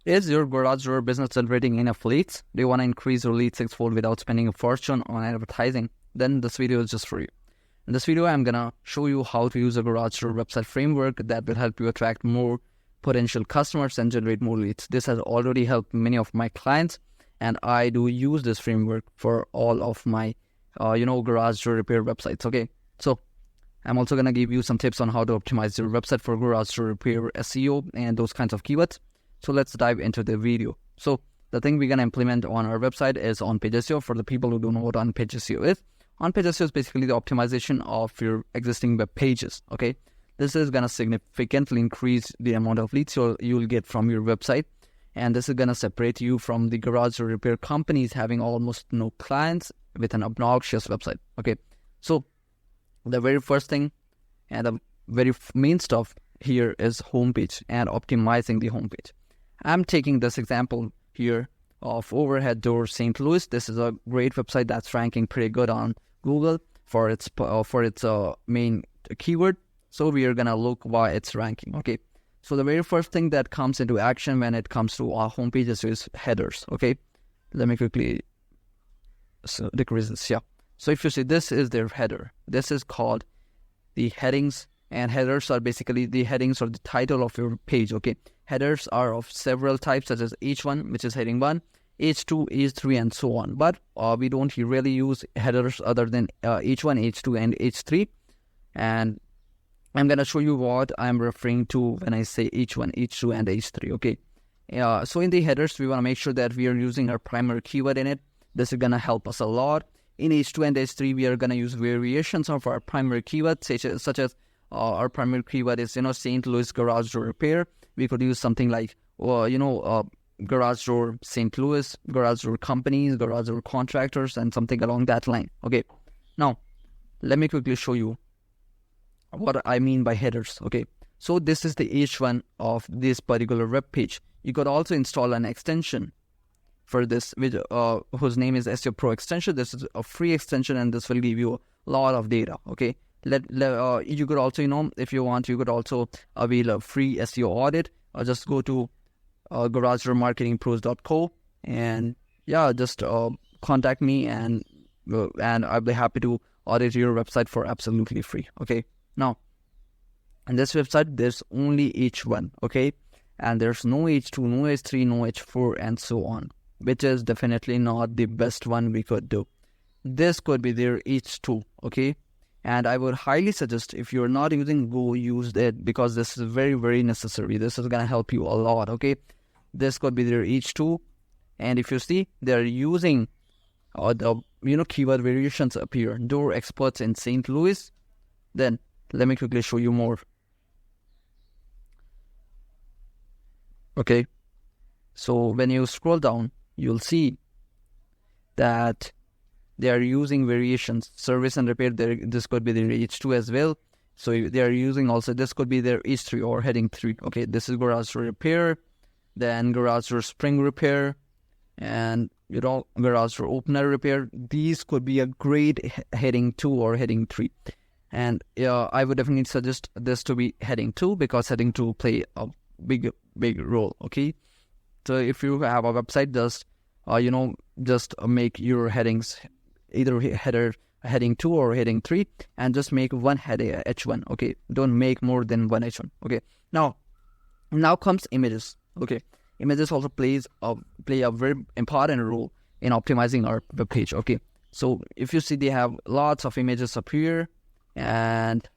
Is your garage door business generating enough leads? Do you want to increase your leads sixfold without spending a fortune on advertising? Then this video is just for you. In this video, I'm going to show you how to use a garage door website framework that will help you attract more potential customers and generate more leads. This has already helped many of my clients, and I do use this framework for all of my, garage door repair websites. Okay, so I'm also going to give you some tips on how to optimize your website for garage door repair, SEO, and those kinds of keywords. So let's dive into the video. So the thing we're going to implement on our website is on-page SEO. For the people who don't know what on-page SEO is, on-page SEO is basically the optimization of your existing web pages. Okay, this is going to significantly increase the amount of leads you'll get from your website, and this is going to separate you from the garage or repair companies having almost no clients with an obnoxious website. Okay, so the very first thing and the very main stuff here is homepage and optimizing the homepage. I'm taking this example here of Overhead Door St. Louis. This is a great website that's ranking pretty good on Google for its main keyword. So we are gonna look why it's ranking. Okay, so the very first thing that comes into action when it comes to our homepages is headers. Okay, let me quickly decrease this. Yeah, so if you see, this is their header. This is called the headings, and headers are basically the headings or the title of your page. Okay, headers are of several types, such as H1, which is heading 1, H2, H3, and so on. But we don't really use headers other than H1, H2, and H3. And I'm going to show you what I'm referring to when I say H1, H2, and H3. Okay, so in the headers, we want to make sure that we are using our primary keyword in it. This is going to help us a lot. In H2 and H3, we are going to use variations of our primary keyword, such as our primary keyword is, St. Louis garage door repair. We could use something like, garage door St. Louis, garage door companies, garage door contractors, and something along that line. Okay, now let me quickly show you what I mean by headers. Okay, so this is the H1 of this particular web page. You could also install an extension for this, whose name is SEO Pro extension. This is a free extension, and this will give you a lot of data. Okay, you could also, if you want, you could also avail a free SEO audit. Just go to garagedoormarketingpros.co, and just contact me, and I'll be happy to audit your website for absolutely free. Okay, now in this website there's only H1. Okay, and there's no H2, no H3, no H4, and so on, which is definitely not the best one we could do. This could be their H2. Okay, and I would highly suggest, if you're not using, go use it, because this is very, very necessary. This is going to help you a lot. Okay, this could be their H2, and if you see, they're using the keyword variations appear, door experts in St. Louis. Then let me quickly show you more. Okay, so when you scroll down, you'll see that they are using variations, service and repair. This could be their H2 as well. So they are using also, this could be their H3 or heading 3. Okay, this is garage door repair, then garage door spring repair, and garage door opener repair. These could be a great heading 2 or heading 3. And I would definitely suggest this to be heading 2, because heading 2 play a big role. Okay, so if you have a website, just make your headings either heading 2 or heading 3, and just make one heading H1. Okay, don't make more than one H1. Okay, now comes images. Okay, images also play a very important role in optimizing our web page. Okay, so if you see, they have lots of images up here, and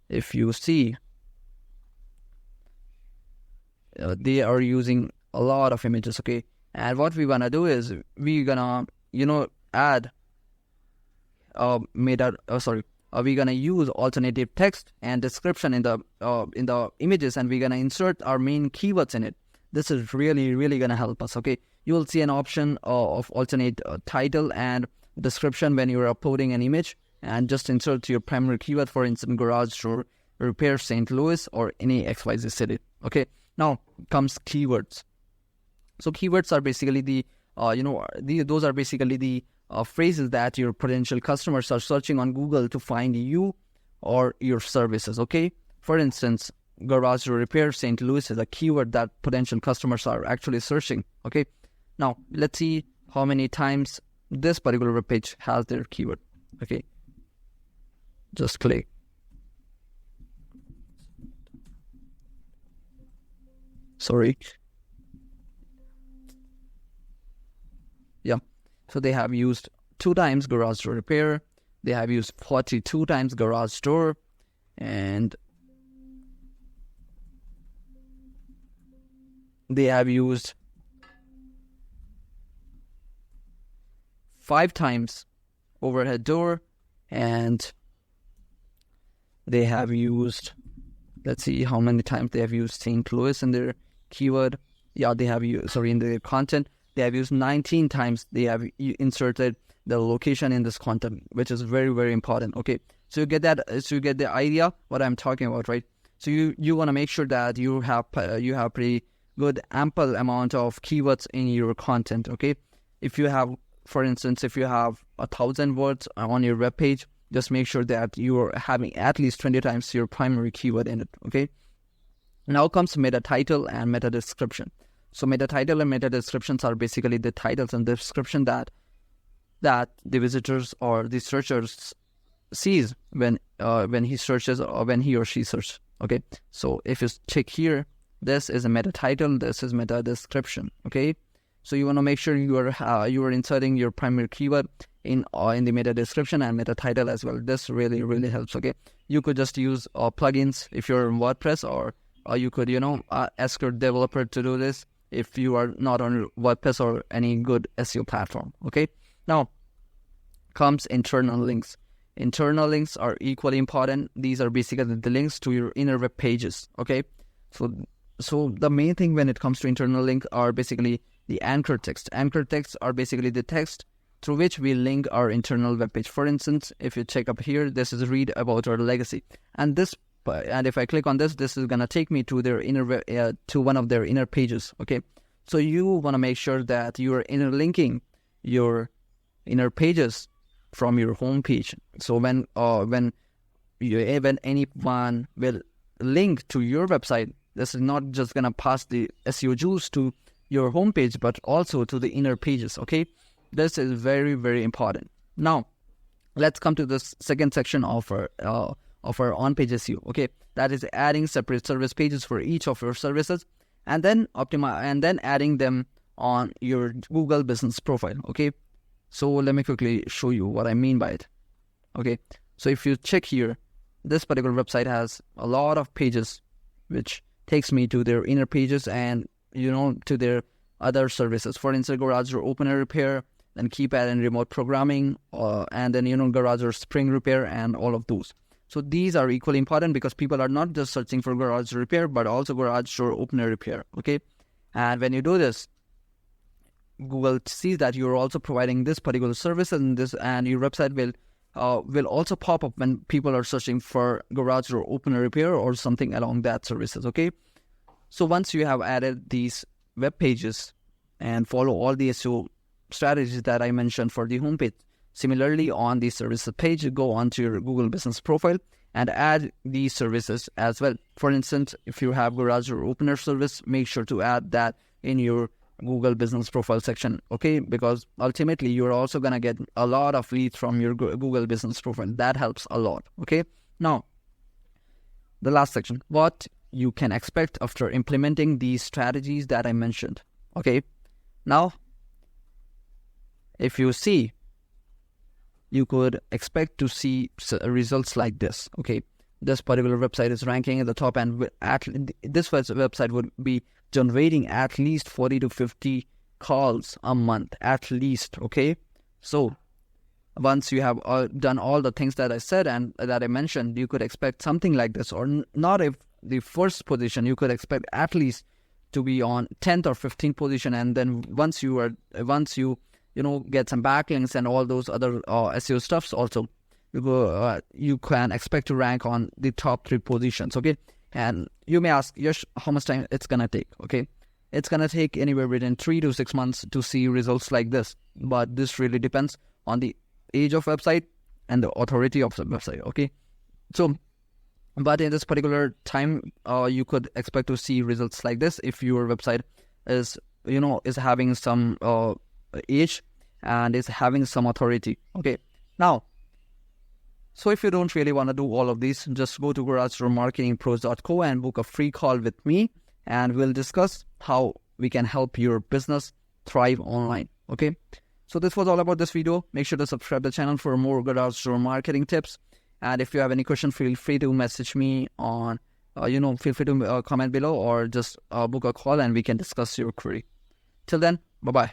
if you see, they are using a lot of images. Okay, and what we gonna do is we're gonna add we're gonna use alternative text and description in the images, and we're gonna insert our main keywords in it. This is really gonna help us. Okay, you will see an option of alternate title and description when you're uploading an image, and just insert your primary keyword, for instance, garage door repair St. Louis or any XYZ city. Okay, now comes keywords. So keywords are basically those are basically the phrases that your potential customers are searching on Google to find you or your services. Okay, for instance, garage door repair St. Louis is a keyword that potential customers are actually searching. Okay, now let's see how many times this particular web page has their keyword. Okay, just click. Sorry. Yeah, so they have used 2 times garage door repair. They have used 42 times garage door, and they have used 5 times overhead door, and they have used, let's see how many times they have used St. Louis in their keyword. Yeah, they have used, in their content, they have used 19 times. They have inserted the location in this content, which is very, very important. Okay, so you get that, so you get the idea what I'm talking about, right? So you want to make sure that you have pretty good ample amount of keywords in your content. Okay, if you have, for instance, if you have 1,000 words on your web page, just make sure that you are having at least 20 times your primary keyword in it. Okay, now comes meta title and meta description. So meta title and meta descriptions are basically the titles and description that the visitors or the searchers sees when he searches or when he or she searches. Okay, so if you check here, this is a meta title, this is meta description. Okay, so you want to make sure you are inserting your primary keyword in the meta description and meta title as well. This really, really helps. Okay, you could just use plugins if you're in WordPress, or you could ask your developer to do this if you are not on WordPress or any good SEO platform. Okay, now comes internal links. Internal links are equally important. These are basically the links to your inner web pages. Okay, so the main thing when it comes to internal link are basically the anchor text. Anchor texts are basically the text through which we link our internal web page. For instance, if you check up here, this is read about our legacy, and if I click on this, this is gonna take me to their to one of their inner pages. Okay, so you want to make sure that you are interlinking your inner pages from your home page. So when anyone will link to your website, this is not just gonna pass the SEO juice to your home page, but also to the inner pages. Okay, this is very, very important. Now let's come to this second section of our on-page SEO. Okay, that is adding separate service pages for each of your services, and then adding them on your Google business profile. Okay, so let me quickly show you what I mean by it. Okay, so if you check here, this particular website has a lot of pages, which takes me to their inner pages and to their other services. For instance, garage door opener repair, then keypad and remote programming, and then garage door spring repair, and all of those. So these are equally important because people are not just searching for garage door repair, but also garage door opener repair. Okay, and when you do this, Google sees that you're also providing this particular service, and your website will also pop up when people are searching for garage door opener repair or something along that services. Okay, so once you have added these web pages and follow all the SEO strategies that I mentioned for the homepage, similarly on the services page, go onto your Google business profile and add these services as well. For instance, if you have garage door opener service, make sure to add that in your Google business profile section. Okay, because ultimately you're also gonna get a lot of leads from your Google business profile. That helps a lot. Okay, now the last section, what you can expect after implementing these strategies that I mentioned. Okay, now if you see, you could expect to see results like this. Okay, this particular website is ranking at the top, and this website would be generating at least 40 to 50 calls a month at least. Okay, so once you have done all the things that I said and that I mentioned, you could expect something like this, or not if the first position, you could expect at least to be on 10th or 15th position, and then once you get some backlinks and all those other SEO stuffs also, you can expect to rank on the top 3 positions. Okay, and you may ask, Yash, how much time it's gonna take? Okay, it's gonna take anywhere between 3 to 6 months to see results like this, but this really depends on the age of website and the authority of the website. Okay, so But in this particular time, you could expect to see results like this if your website is, is having some age and is having some authority. Okay, now, so if you don't really want to do all of these, just go to garagedoormarketingpros.co and book a free call with me, and we'll discuss how we can help your business thrive online. Okay, so this was all about this video. Make sure to subscribe to the channel for more garage door marketing tips. And if you have any question, feel free to message me on, feel free to comment below, or just book a call and we can discuss your query. Till then, bye-bye.